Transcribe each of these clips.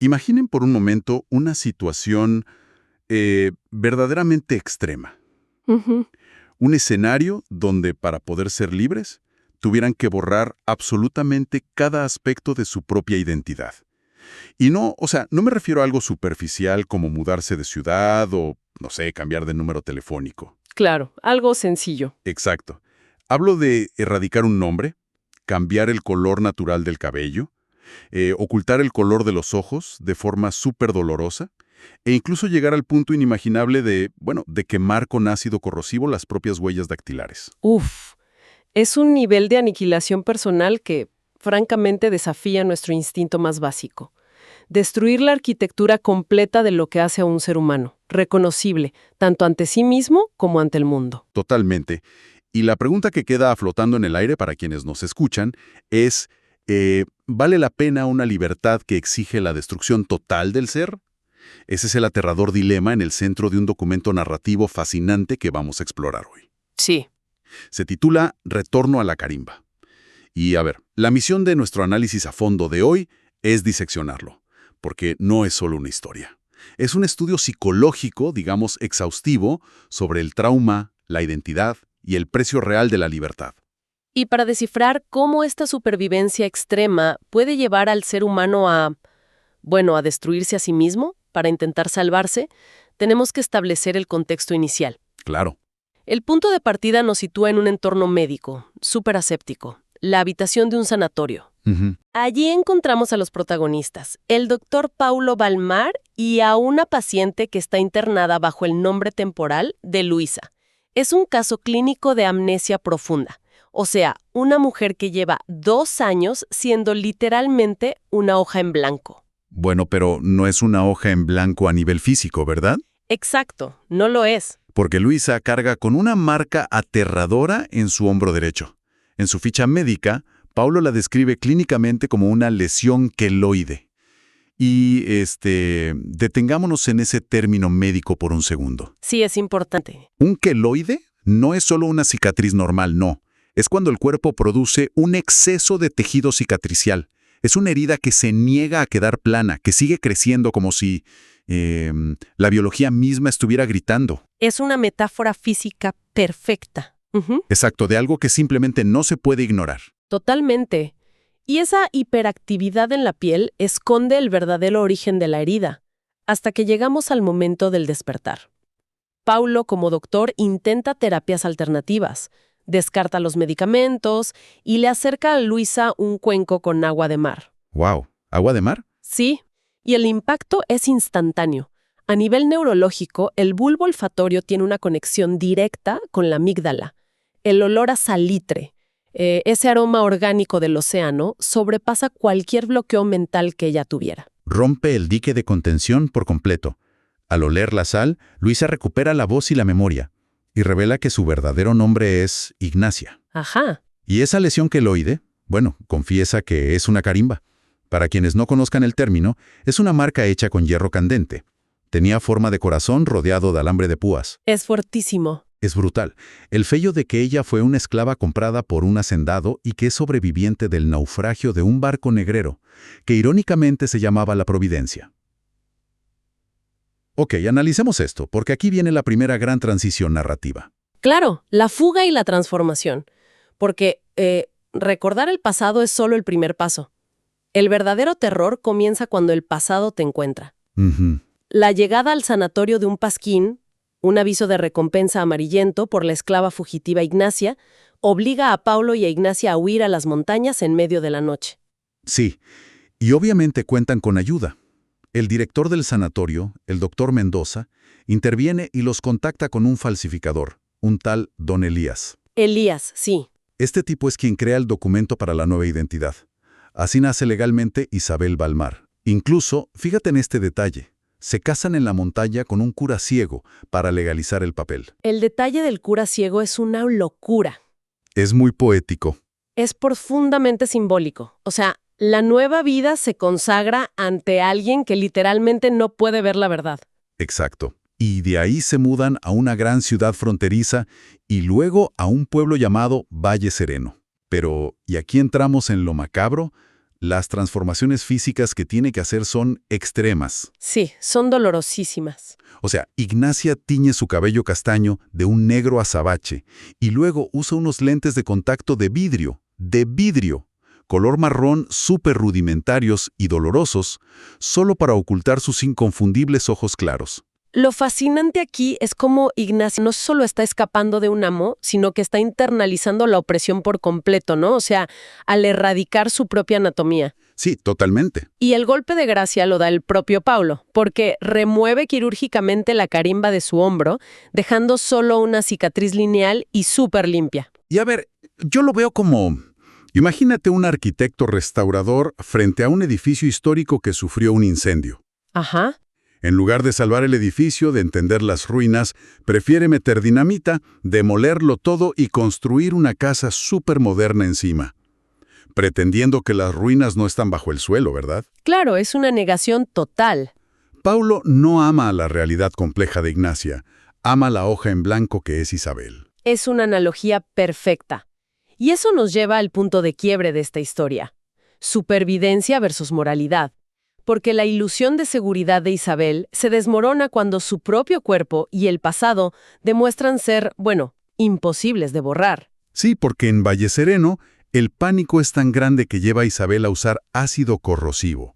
Imaginen por un momento una situación verdaderamente extrema. Ujú. Un escenario donde para poder ser libres tuvieran que borrar absolutamente cada aspecto de su propia identidad. Y no, o sea, no me refiero a algo superficial como mudarse de ciudad o, no sé, cambiar de número telefónico. Claro, algo sencillo. Exacto. Hablo de erradicar un nombre, cambiar el color natural del cabello, ocultar el color de los ojos de forma súper dolorosa, e incluso llegar al punto inimaginable de, bueno, de quemar con ácido corrosivo las propias huellas dactilares. Uf, es un nivel de aniquilación personal que, francamente, desafía nuestro instinto más básico. Destruir la arquitectura completa de lo que hace a un ser humano, reconocible, tanto ante sí mismo como ante el mundo. Totalmente. Y la pregunta que queda flotando en el aire para quienes nos escuchan es, ¿vale la pena una libertad que exige la destrucción total del ser? Ese es el aterrador dilema en el centro de un documento narrativo fascinante que vamos a explorar hoy. Sí. Se titula Retorno a la Carimba. Y a ver, la misión de nuestro análisis a fondo de hoy es diseccionarlo, porque no es solo una historia. Es un estudio psicológico, digamos, exhaustivo, sobre el trauma, la identidad y el precio real de la libertad. Y para descifrar cómo esta supervivencia extrema puede llevar al ser humano a destruirse a sí mismo para intentar salvarse, tenemos que establecer el contexto inicial. Claro. El punto de partida nos sitúa en un entorno médico, súper aséptico, la habitación de un sanatorio. Ujú. Allí encontramos a los protagonistas, el doctor Paulo Balmar y a una paciente que está internada bajo el nombre temporal de Luisa. Es un caso clínico de amnesia profunda, o sea, una mujer que lleva 2 años siendo literalmente una hoja en blanco. Bueno, pero no es una hoja en blanco a nivel físico, ¿verdad? Exacto, no lo es. Porque Luisa carga con una marca aterradora en su hombro derecho. En su ficha médica, Paulo la describe clínicamente como una lesión queloide. Y, detengámonos en ese término médico por un segundo. Sí, es importante. Un queloide no es solo una cicatriz normal, no. Es cuando el cuerpo produce un exceso de tejido cicatricial. Es una herida que se niega a quedar plana, que sigue creciendo como si la biología misma estuviera gritando. Es una metáfora física perfecta. Ujú. Exacto, de algo que simplemente no se puede ignorar. Totalmente. Y esa hiperactividad en la piel esconde el verdadero origen de la herida, hasta que llegamos al momento del despertar. Paulo, como doctor, intenta terapias alternativas, descarta los medicamentos y le acerca a Luisa un cuenco con agua de mar. ¡Wow! ¿Agua de mar? Sí, y el impacto es instantáneo. A nivel neurológico, el bulbo olfatorio tiene una conexión directa con la amígdala. El olor a salitre, ese aroma orgánico del océano, sobrepasa cualquier bloqueo mental que ella tuviera. Rompe el dique de contención por completo. Al oler la sal, Luisa recupera la voz y la memoria, y revela que su verdadero nombre es Ignacia. Ajá. Y esa lesión queloide, bueno, confiesa que es una carimba. Para quienes no conozcan el término, es una marca hecha con hierro candente. Tenía forma de corazón rodeado de alambre de púas. Es fuertísimo. Es brutal. El fello de que ella fue una esclava comprada por un hacendado y que es sobreviviente del naufragio de un barco negrero, que irónicamente se llamaba La Providencia. Ok, analicemos esto, porque aquí viene la primera gran transición narrativa. Claro, la fuga y la transformación. Porque recordar el pasado es solo el primer paso. El verdadero terror comienza cuando el pasado te encuentra. Ujú. La llegada al sanatorio de un pasquín, un aviso de recompensa amarillento por la esclava fugitiva Ignacia, obliga a Paulo y a Ignacia a huir a las montañas en medio de la noche. Sí, y obviamente cuentan con ayuda. El director del sanatorio, el doctor Mendoza, interviene y los contacta con un falsificador, un tal Don Elías. Elías, sí. Este tipo es quien crea el documento para la nueva identidad. Así nace legalmente Isabel Balmar. Incluso, fíjate en este detalle, se casan en la montaña con un cura ciego para legalizar el papel. El detalle del cura ciego es una locura. Es muy poético. Es profundamente simbólico. O sea, la nueva vida se consagra ante alguien que literalmente no puede ver la verdad. Exacto. Y de ahí se mudan a una gran ciudad fronteriza y luego a un pueblo llamado Valle Sereno. Pero, y aquí entramos en lo macabro, Las transformaciones físicas que tiene que hacer son extremas. Sí, son dolorosísimas. O sea, Ignacia tiñe su cabello castaño de un negro azabache y luego usa unos lentes de contacto de vidrio, color marrón súper rudimentarios y dolorosos, solo para ocultar sus inconfundibles ojos claros. Lo fascinante aquí es cómo Ignacia no solo está escapando de un amo, sino que está internalizando la opresión por completo, ¿no? O sea, al erradicar su propia anatomía. Sí, totalmente. Y el golpe de gracia lo da el propio Paulo, porque remueve quirúrgicamente la carimba de su hombro, dejando solo una cicatriz lineal y súper limpia. Y a ver, yo lo veo como... Imagínate un arquitecto restaurador frente a un edificio histórico que sufrió un incendio. Ajá. En lugar de salvar el edificio, de entender las ruinas, prefiere meter dinamita, demolerlo todo y construir una casa súper moderna encima. Pretendiendo que las ruinas no están bajo el suelo, ¿verdad? Claro, es una negación total. Paulo no ama a la realidad compleja de Ignacia, ama la hoja en blanco que es Isabel. Es una analogía perfecta. Y eso nos lleva al punto de quiebre de esta historia. Supervivencia versus moralidad. Porque la ilusión de seguridad de Isabel se desmorona cuando su propio cuerpo y el pasado demuestran ser, imposibles de borrar. Sí, porque en Valle Sereno, el pánico es tan grande que lleva a Isabel a usar ácido corrosivo.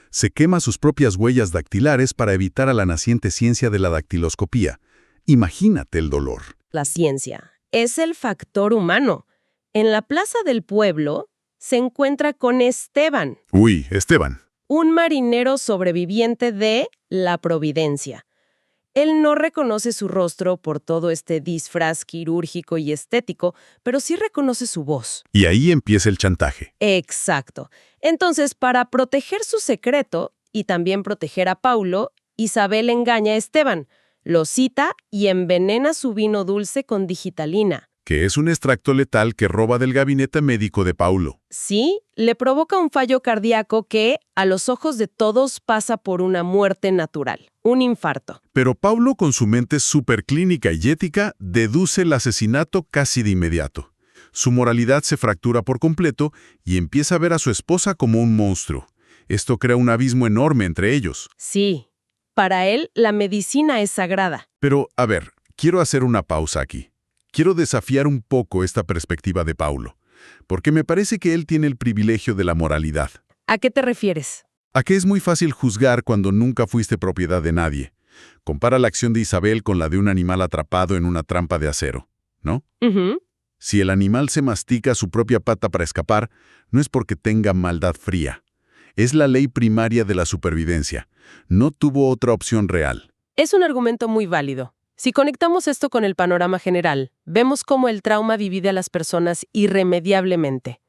Se quema sus propias huellas dactilares para evitar a la naciente ciencia de la dactiloscopía. Imagínate el dolor. La ciencia es el factor humano. En la plaza del pueblo se encuentra con Esteban. Uy, Esteban. Un marinero sobreviviente de la Providencia. Él no reconoce su rostro por todo este disfraz quirúrgico y estético, pero sí reconoce su voz. Y ahí empieza el chantaje. Exacto. Entonces, para proteger su secreto y también proteger a Paulo, Isabel engaña a Esteban, lo cita y envenena su vino dulce con digitalina. Que es un extracto letal que roba del gabinete médico de Paulo. Sí, le provoca un fallo cardíaco que, a los ojos de todos, pasa por una muerte natural, un infarto. Pero Paulo, con su mente superclínica y ética, deduce el asesinato casi de inmediato. Su moralidad se fractura por completo y empieza a ver a su esposa como un monstruo. Esto crea un abismo enorme entre ellos. Sí, para él la medicina es sagrada. Pero, a ver, quiero hacer una pausa aquí. Quiero desafiar un poco esta perspectiva de Paulo, porque me parece que él tiene el privilegio de la moralidad. ¿A qué te refieres? A que es muy fácil juzgar cuando nunca fuiste propiedad de nadie. Compara la acción de Isabel con la de un animal atrapado en una trampa de acero, ¿no? Si el animal se mastica su propia pata para escapar, no es porque tenga maldad fría. Es la ley primaria de la supervivencia. No tuvo otra opción real. Es un argumento muy válido. Si conectamos esto con el panorama general, vemos cómo el trauma divide a las personas irremediablemente.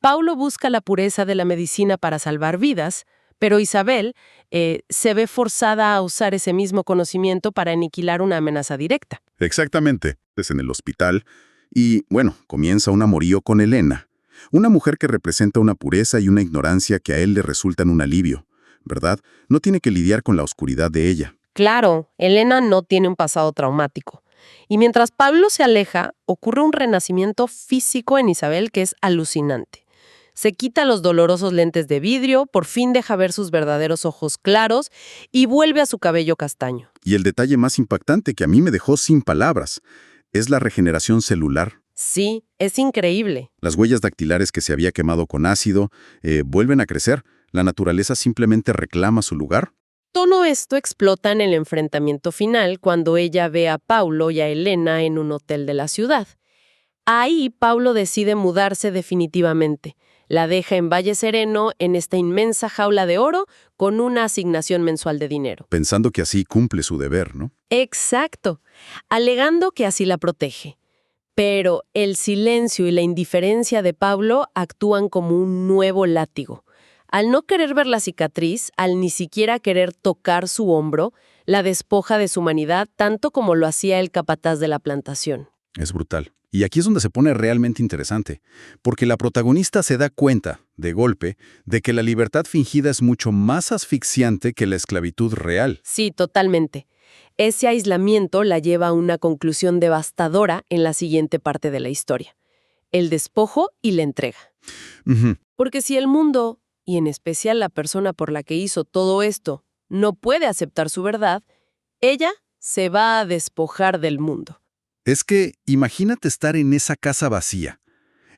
Paulo busca la pureza de la medicina para salvar vidas, pero Isabel se ve forzada a usar ese mismo conocimiento para aniquilar una amenaza directa. Exactamente. Es en el hospital y, comienza un amorío con Elena, una mujer que representa una pureza y una ignorancia que a él le resultan un alivio, ¿verdad? No tiene que lidiar con la oscuridad de ella. Claro, Elena no tiene un pasado traumático. Y mientras Pablo se aleja, ocurre un renacimiento físico en Isabel que es alucinante. Se quita los dolorosos lentes de vidrio, por fin deja ver sus verdaderos ojos claros y vuelve a su cabello castaño. Y el detalle más impactante que a mí me dejó sin palabras es la regeneración celular. Sí, es increíble. Las huellas dactilares que se había quemado con ácido vuelven a crecer. La naturaleza simplemente reclama su lugar. Todo esto explota en el enfrentamiento final cuando ella ve a Paulo y a Elena en un hotel de la ciudad. Ahí Paulo decide mudarse definitivamente. La deja en Valle Sereno, en esta inmensa jaula de oro, con una asignación mensual de dinero. Pensando que así cumple su deber, ¿no? Exacto, alegando que así la protege. Pero el silencio y la indiferencia de Paulo actúan como un nuevo látigo. Al no querer ver la cicatriz, al ni siquiera querer tocar su hombro, la despoja de su humanidad tanto como lo hacía el capataz de la plantación. Es brutal. Y aquí es donde se pone realmente interesante, porque la protagonista se da cuenta, de golpe, de que la libertad fingida es mucho más asfixiante que la esclavitud real. Sí, totalmente. Ese aislamiento la lleva a una conclusión devastadora en la siguiente parte de la historia: el despojo y la entrega. Porque si el mundo y en especial la persona por la que hizo todo esto, no puede aceptar su verdad, ella se va a despojar del mundo. Es que imagínate estar en esa casa vacía.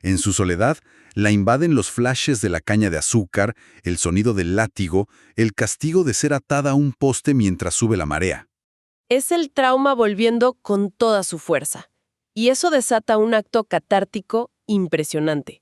En su soledad, la invaden los flashes de la caña de azúcar, el sonido del látigo, el castigo de ser atada a un poste mientras sube la marea. Es el trauma volviendo con toda su fuerza. Y eso desata un acto catártico impresionante.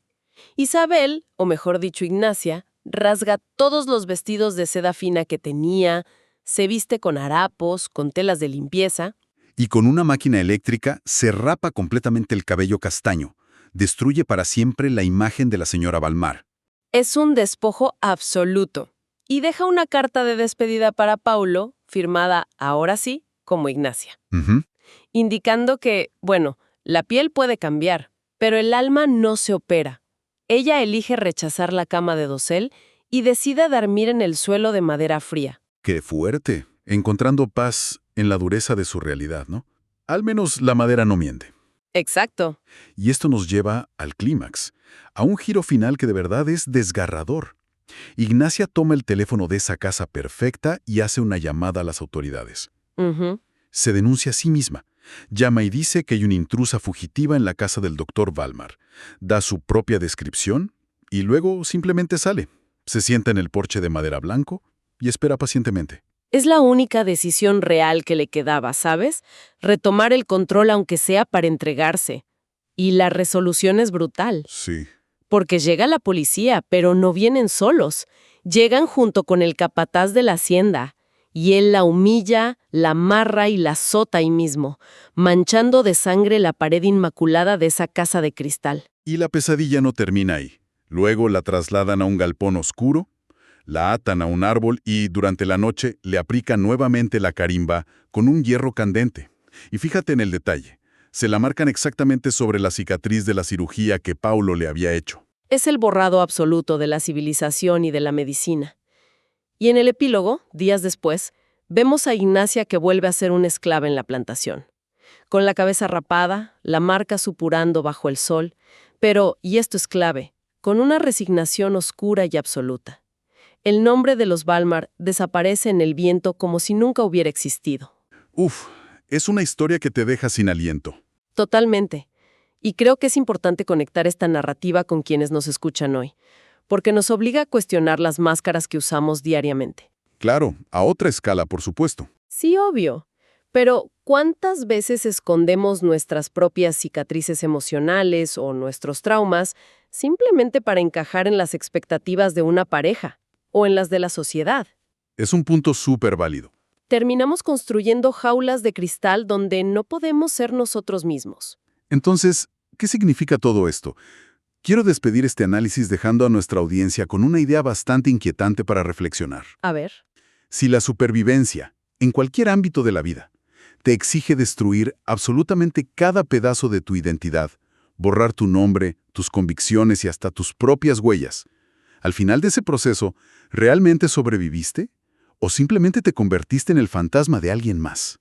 Isabel, o mejor dicho Ignacia, rasga todos los vestidos de seda fina que tenía, se viste con harapos, con telas de limpieza. Y con una máquina eléctrica se rapa completamente el cabello castaño. Destruye para siempre la imagen de la señora Balmar. Es un despojo absoluto. Y deja una carta de despedida para Paulo, firmada, ahora sí, como Ignacia. Ujú. Indicando que, bueno, la piel puede cambiar, pero el alma no se opera. Ella elige rechazar la cama de dosel y decide dormir en el suelo de madera fría. ¡Qué fuerte! Encontrando paz en la dureza de su realidad, ¿no? Al menos la madera no miente. Exacto. Y esto nos lleva al clímax, a un giro final que de verdad es desgarrador. Ignacia toma el teléfono de esa casa perfecta y hace una llamada a las autoridades. Ujú. Se denuncia a sí misma. Llama y dice que hay una intrusa fugitiva en la casa del doctor Balmar. Da su propia descripción y luego simplemente sale. Se sienta en el porche de madera blanco y espera pacientemente. Es la única decisión real que le quedaba, ¿sabes? Retomar el control aunque sea para entregarse. Y la resolución es brutal, Sí. porque llega la policía, pero no vienen solos. Llegan junto con el capataz de la hacienda, y él la humilla, la amarra y la azota ahí mismo, manchando de sangre la pared inmaculada de esa casa de cristal. Y la pesadilla no termina ahí. Luego la trasladan a un galpón oscuro, la atan a un árbol y, durante la noche, le aplican nuevamente la carimba con un hierro candente. Y fíjate en el detalle. Se la marcan exactamente sobre la cicatriz de la cirugía que Paulo le había hecho. Es el borrado absoluto de la civilización y de la medicina. Y en el epílogo, días después, vemos a Ignacia que vuelve a ser una esclava en la plantación. Con la cabeza rapada, la marca supurando bajo el sol, pero, y esto es clave, con una resignación oscura y absoluta. El nombre de los Balmar desaparece en el viento como si nunca hubiera existido. Uf, es una historia que te deja sin aliento. Totalmente. Y creo que es importante conectar esta narrativa con quienes nos escuchan hoy, porque nos obliga a cuestionar las máscaras que usamos diariamente. Claro, a otra escala, por supuesto. Sí, obvio. Pero, ¿cuántas veces escondemos nuestras propias cicatrices emocionales o nuestros traumas simplemente para encajar en las expectativas de una pareja o en las de la sociedad? Es un punto súper válido. Terminamos construyendo jaulas de cristal donde no podemos ser nosotros mismos. Entonces, ¿qué significa todo esto? Quiero despedir este análisis dejando a nuestra audiencia con una idea bastante inquietante para reflexionar. A ver. Si la supervivencia, en cualquier ámbito de la vida, te exige destruir absolutamente cada pedazo de tu identidad, borrar tu nombre, tus convicciones y hasta tus propias huellas, al final de ese proceso, ¿realmente sobreviviste? ¿O simplemente te convertiste en el fantasma de alguien más?